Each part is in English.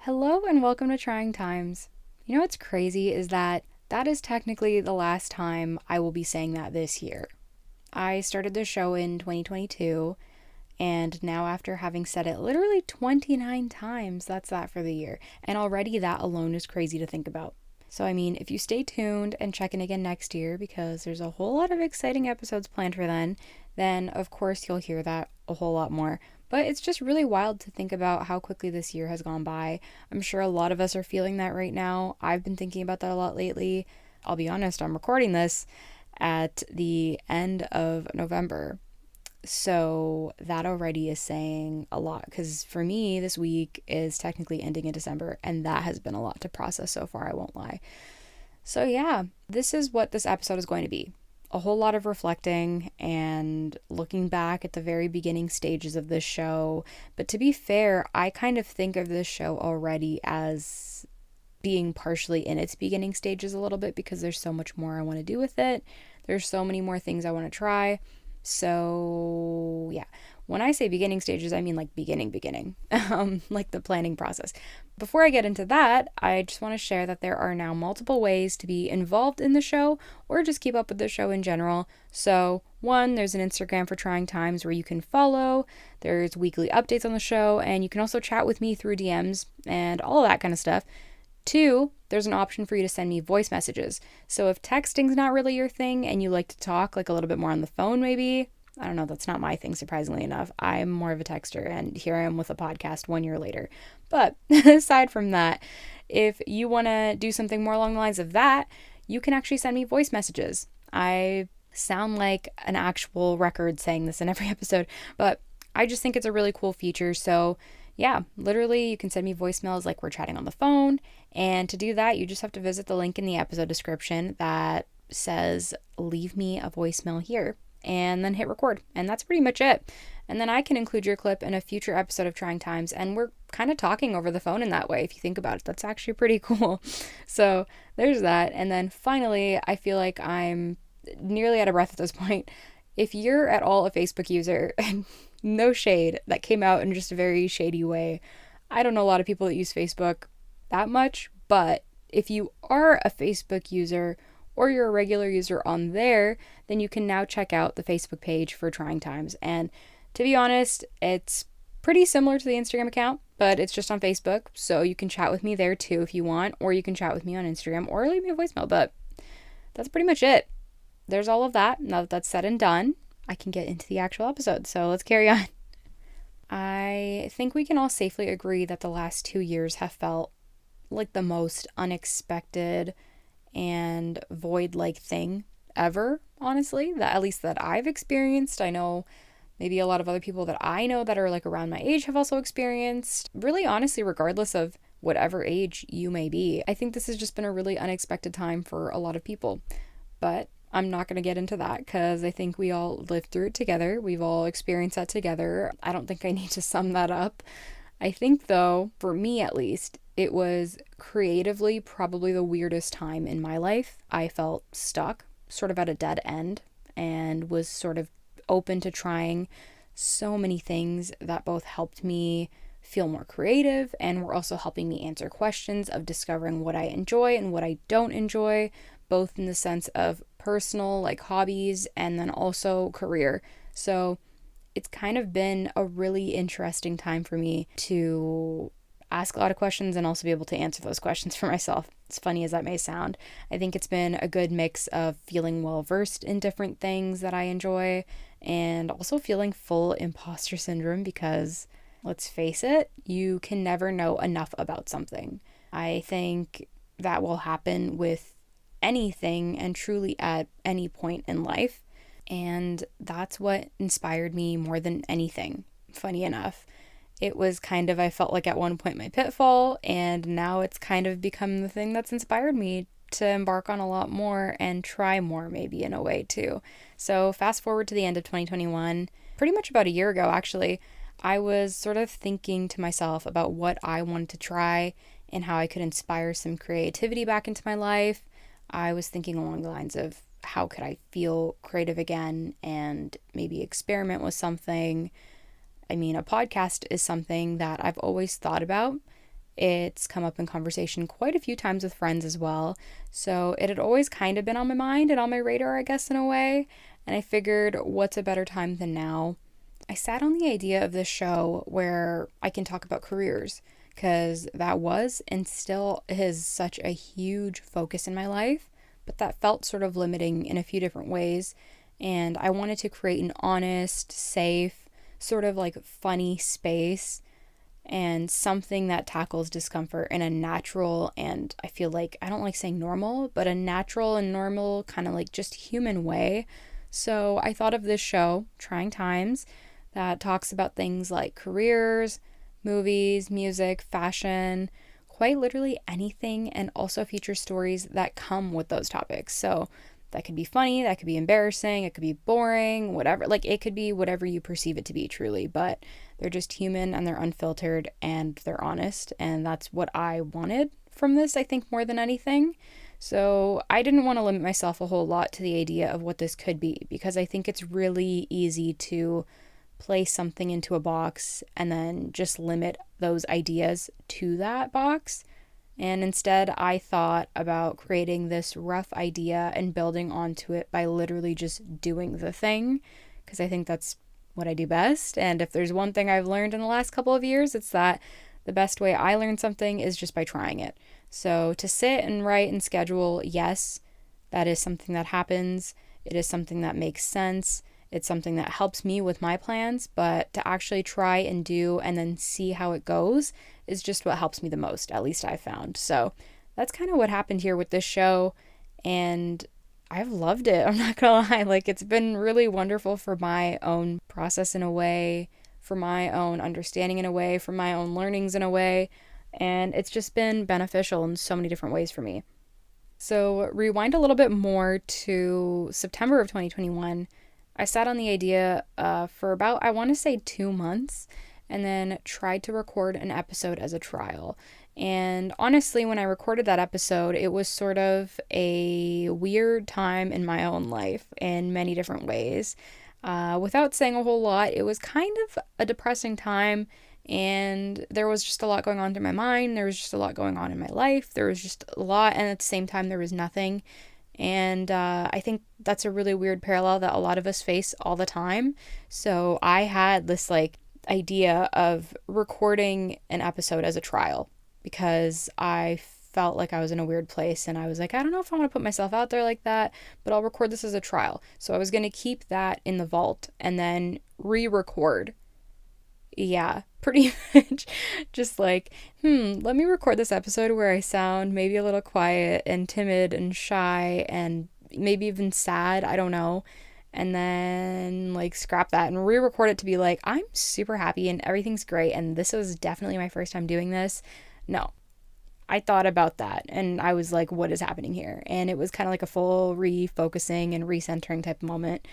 Hello and welcome to Trying Times. You know what's crazy is that is technically the last time I will be saying that this year. I started the show in 2022, and now after having said it literally 29 times, that's that for the year. And already that alone is crazy to think about. So, I mean, if you stay tuned and check in again next year, because there's a whole lot of exciting episodes planned for then of course you'll hear that a whole lot more. But it's just really wild to think about how quickly this year has gone by. I'm sure a lot of us are feeling that right now. I've been thinking about that a lot lately. I'll be honest, I'm recording this at the end of November. So that already is saying a lot because for me, this week is technically ending in December, and that has been a lot to process so far, I won't lie. So, yeah, this is what this episode is going to be a whole lot of reflecting and looking back at the very beginning stages of this show. But to be fair, I kind of think of this show already as being partially in its beginning stages a little bit because there's so much more I want to do with it. There's so many more things I want to try. So, yeah, when I say beginning stages, I mean like beginning, like the planning process. Before I get into that, I just want to share that there are now multiple ways to be involved in the show or just keep up with the show in general. So, one, there's an Instagram for Trying Times where you can follow. There's weekly updates on the show, and you can also chat with me through DMs and all of that kind of stuff. Two, there's an option for you to send me voice messages. So if texting's not really your thing and you like to talk like a little bit more on the phone, maybe, I don't know, that's not my thing, surprisingly enough. I'm more of a texter, and here I am with a podcast 1 year later. But aside from that, if you want to do something more along the lines of that, you can actually send me voice messages. I sound like an actual record saying this in every episode, but I just think it's a really cool feature. So yeah, literally you can send me voicemails like we're chatting on the phone. And to do that, you just have to visit the link in the episode description that says leave me a voicemail here and then hit record. And that's pretty much it. And then I can include your clip in a future episode of Trying Times. And we're kind of talking over the phone in that way. If you think about it, that's actually pretty cool. So there's that. And then finally, I feel like I'm nearly out of breath at this point. If you're at all a Facebook user, no shade, that came out in just a very shady way. I don't know a lot of people that use Facebook that much, but if you are a Facebook user or you're a regular user on there, then you can now check out the Facebook page for Trying Times. And to be honest, it's pretty similar to the Instagram account, but it's just on Facebook. So you can chat with me there too if you want, or you can chat with me on Instagram or leave me a voicemail. But that's pretty much it. There's all of that. Now that that's said and done, I can get into the actual episode. So let's carry on. I think we can all safely agree that the last 2 years have felt like the most unexpected and void-like thing ever, honestly, that at least that I've experienced. I know maybe a lot of other people that I know that are like around my age have also experienced. Really, honestly, regardless of whatever age you may be, I think this has just been a really unexpected time for a lot of people. But I'm not going to get into that because I think we all lived through it together. We've all experienced that together. I don't think I need to sum that up. I think, though, for me at least, it was creatively probably the weirdest time in my life. I felt stuck, sort of at a dead end, and was sort of open to trying so many things that both helped me feel more creative and were also helping me answer questions of discovering what I enjoy and what I don't enjoy, both in the sense of personal, like hobbies, and then also career. So it's kind of been a really interesting time for me to ask a lot of questions and also be able to answer those questions for myself. As funny as that may sound, I think it's been a good mix of feeling well versed in different things that I enjoy and also feeling full imposter syndrome because, let's face it, you can never know enough about something. I think that will happen with anything and truly at any point in life. And that's what inspired me more than anything, funny enough. It was kind of, I felt like at one point my pitfall, and now it's kind of become the thing that's inspired me to embark on a lot more and try more, maybe in a way too. So fast forward to the end of 2021, pretty much about a year ago actually, I was sort of thinking to myself about what I wanted to try and how I could inspire some creativity back into my life. I was thinking along the lines of how could I feel creative again and maybe experiment with something. I mean, a podcast is something that I've always thought about, It's come up in conversation quite a few times with friends as well. So it had always kind of been on my mind and on my radar, I guess, in a way. And I figured, what's a better time than now? I sat on the idea of this show where I can talk about careers, because that was and still is such a huge focus in my life, but that felt sort of limiting in a few different ways. And I wanted to create an honest, safe, sort of like funny space and something that tackles discomfort in a natural, and I feel like, I don't like saying normal, but a natural and normal kind of like just human way. So I thought of this show, Trying Times, that talks about things like careers, movies, music, fashion, quite literally anything, and also features stories that come with those topics. So that could be funny, that could be embarrassing, it could be boring, whatever. Like, it could be whatever you perceive it to be, truly. But they're just human and they're unfiltered and they're honest. And that's what I wanted from this, I think, more than anything. So I didn't want to limit myself a whole lot to the idea of what this could be, because I think it's really easy to place something into a box and then just limit those ideas to that box. And instead, I thought about creating this rough idea and building onto it by literally just doing the thing, because I think that's what I do best. And if there's one thing I've learned in the last couple of years, it's that the best way I learn something is just by trying it. So to sit and write and schedule, yes, that is something that happens. It is something that makes sense. It's something that helps me with my plans, but to actually try and do and then see how it goes is just what helps me the most, at least I found. So that's kind of what happened here with this show, and I've loved it. I'm not gonna lie. Like, it's been really wonderful for my own process in a way, for my own understanding in a way, for my own learnings in a way, and it's just been beneficial in so many different ways for me. So rewind a little bit more to September of 2021. I sat on the idea for about, I want to say, 2 months, and then tried to record an episode as a trial. And honestly, when I recorded that episode, it was sort of a weird time in my own life in many different ways. Without saying a whole lot, it was kind of a depressing time, and there was just a lot going on through my mind. There was just a lot going on in my life. There was just a lot, and at the same time, there was nothing. And I think that's a really weird parallel that a lot of us face all the time. So I had this like idea of recording an episode as a trial, because I felt like I was in a weird place, and I was like, I don't know if I want to put myself out there like that, but I'll record this as a trial. So I was going to keep that in the vault and then re-record. Yeah, pretty much just like, let me record this episode where I sound maybe a little quiet and timid and shy and maybe even sad, I don't know. And then like scrap that and re-record it to be like, I'm super happy and everything's great and this was definitely my first time doing this. No. I thought about that and I was like, what is happening here? And it was kind of like a full refocusing and recentering type of moment.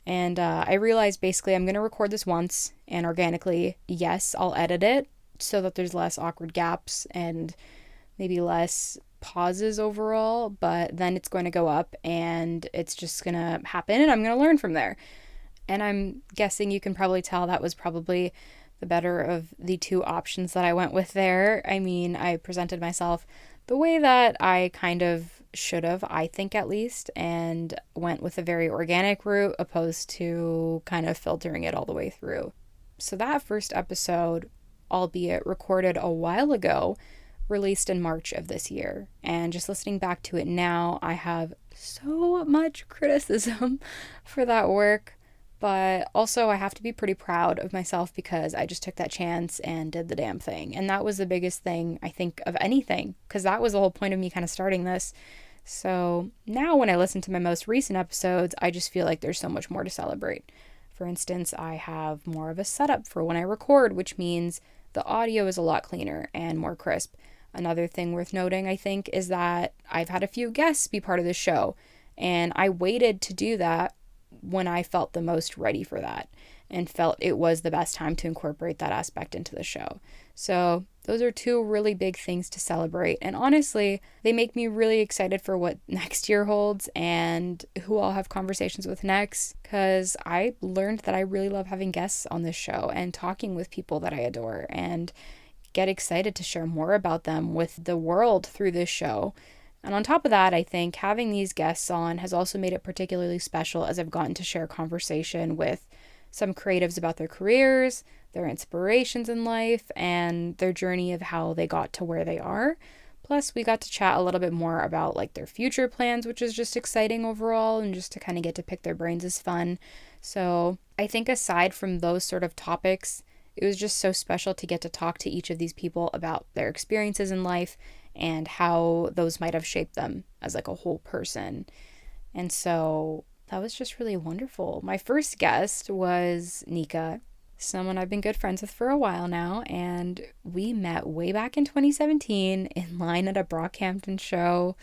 And I realized basically I'm going to record this once and organically, yes, I'll edit it so that there's less awkward gaps and maybe less pauses overall, but then it's going to go up and it's just going to happen and I'm going to learn from there. And I'm guessing you can probably tell that was probably the better of the two options that I went with there. I mean, I presented myself the way that I kind of should have, I think at least, and went with a very organic route opposed to kind of filtering it all the way through. So that first episode, albeit recorded a while ago, released in March of this year. And just listening back to it now, I have so much criticism for that work. But also, I have to be pretty proud of myself because I just took that chance and did the damn thing. And that was the biggest thing, I think, of anything, because that was the whole point of me kind of starting this. So now when I listen to my most recent episodes, I just feel like there's so much more to celebrate. For instance, I have more of a setup for when I record, which means the audio is a lot cleaner and more crisp. Another thing worth noting, I think, is that I've had a few guests be part of the show, and I waited to do that when I felt the most ready for that and felt it was the best time to incorporate that aspect into the show. So those are two really big things to celebrate. And honestly, they make me really excited for what next year holds and who I'll have conversations with next, because I learned that I really love having guests on this show and talking with people that I adore and get excited to share more about them with the world through this show. And on top of that, I think having these guests on has also made it particularly special as I've gotten to share conversation with some creatives about their careers, their inspirations in life, and their journey of how they got to where they are. Plus, we got to chat a little bit more about like their future plans, which is just exciting overall, and just to kind of get to pick their brains is fun. So I think aside from those sort of topics, it was just so special to get to talk to each of these people about their experiences in life and how those might have shaped them as like a whole person. And so that was just really wonderful. My first guest was Nika, someone I've been good friends with for a while now, and we met way back in 2017 in line at a Brockhampton show,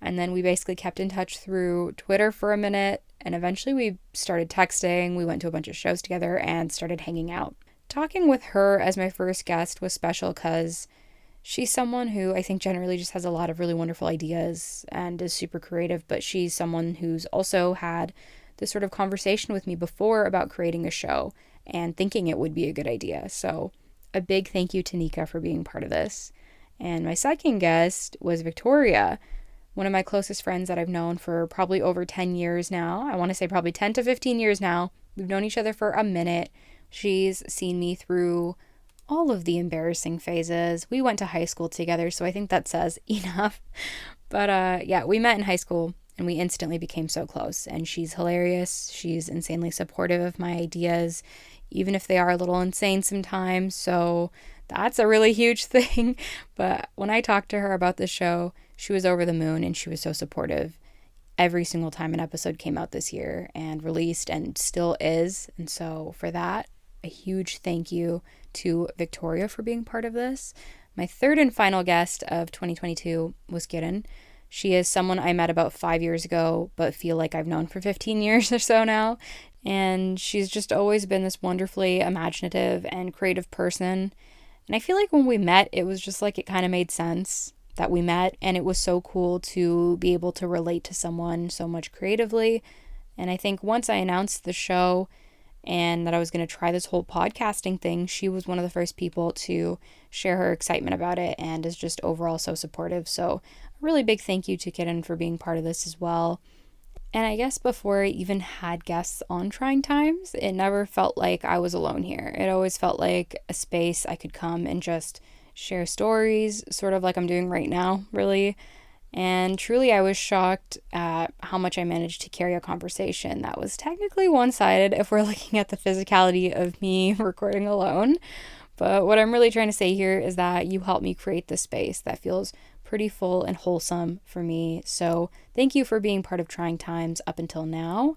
and then we basically kept in touch through Twitter for a minute, and eventually we started texting, we went to a bunch of shows together, and started hanging out. Talking with her as my first guest was special because she's someone who I think generally just has a lot of really wonderful ideas and is super creative, but she's someone who's also had this sort of conversation with me before about creating a show and thinking it would be a good idea. So a big thank you to Nika for being part of this. And my second guest was Victoria, one of my closest friends that I've known for probably over 10 years now. I want to say probably 10 to 15 years now. We've known each other for a minute. She's seen me through all of the embarrassing phases. We went to high school together, so I think that says enough. But yeah, we met in high school and we instantly became so close. And she's hilarious. She's insanely supportive of my ideas, even if they are a little insane sometimes. So that's a really huge thing. But when I talked to her about the show, she was over the moon and she was so supportive every single time an episode came out this year and released, and still is. And so for that, a huge thank you to Victoria for being part of this. My third and final guest of 2022 was Kiran. She is someone I met about 5 years ago, but feel like I've known for 15 years or so now. And she's just always been this wonderfully imaginative and creative person. And I feel like when we met, it was just like it kind of made sense that we met. And it was so cool to be able to relate to someone so much creatively. And I think once I announced the show and that I was going to try this whole podcasting thing, she was one of the first people to share her excitement about it and is just overall so supportive. So a really big thank you to Kiran for being part of this as well. And I guess before I even had guests on Trying Times, it never felt like I was alone here. It always felt like a space I could come and just share stories, sort of like I'm doing right now, really. And truly, I was shocked at how much I managed to carry a conversation that was technically one-sided if we're looking at the physicality of me recording alone. But what I'm really trying to say here is that you helped me create this space that feels pretty full and wholesome for me. So thank you for being part of Trying Times up until now.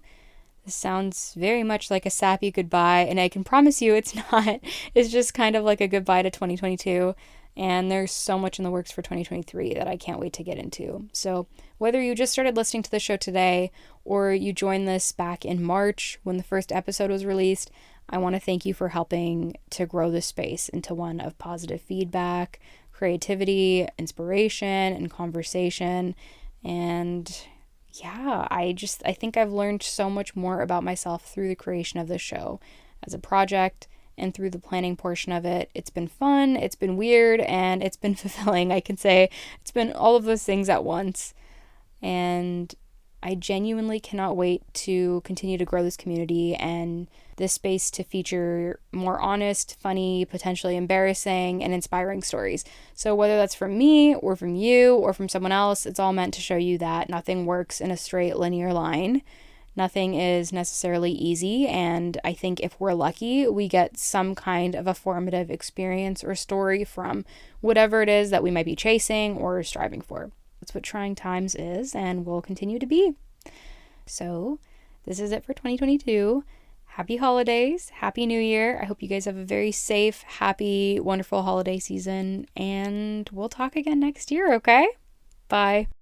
This sounds very much like a sappy goodbye, and I can promise you it's not. It's just kind of like a goodbye to 2022. And there's so much in the works for 2023 that I can't wait to get into. So whether you just started listening to the show today or you joined this back in March when the first episode was released, I want to thank you for helping to grow this space into one of positive feedback, creativity, inspiration, and conversation. And yeah, I think I've learned so much more about myself through the creation of this show as a project. And through the planning portion of it, it's been fun, it's been weird, and it's been fulfilling. I can say it's been all of those things at once. And I genuinely cannot wait to continue to grow this community and this space to feature more honest, funny, potentially embarrassing, and inspiring stories. So whether that's from me or from you or from someone else, it's all meant to show you that nothing works in a straight linear line. Nothing is necessarily easy, and I think if we're lucky, we get some kind of a formative experience or story from whatever it is that we might be chasing or striving for. That's what Trying Times is and will continue to be. So this is it for 2022. Happy holidays, happy new year. I hope you guys have a very safe, happy, wonderful holiday season, and we'll talk again next year, okay? Bye.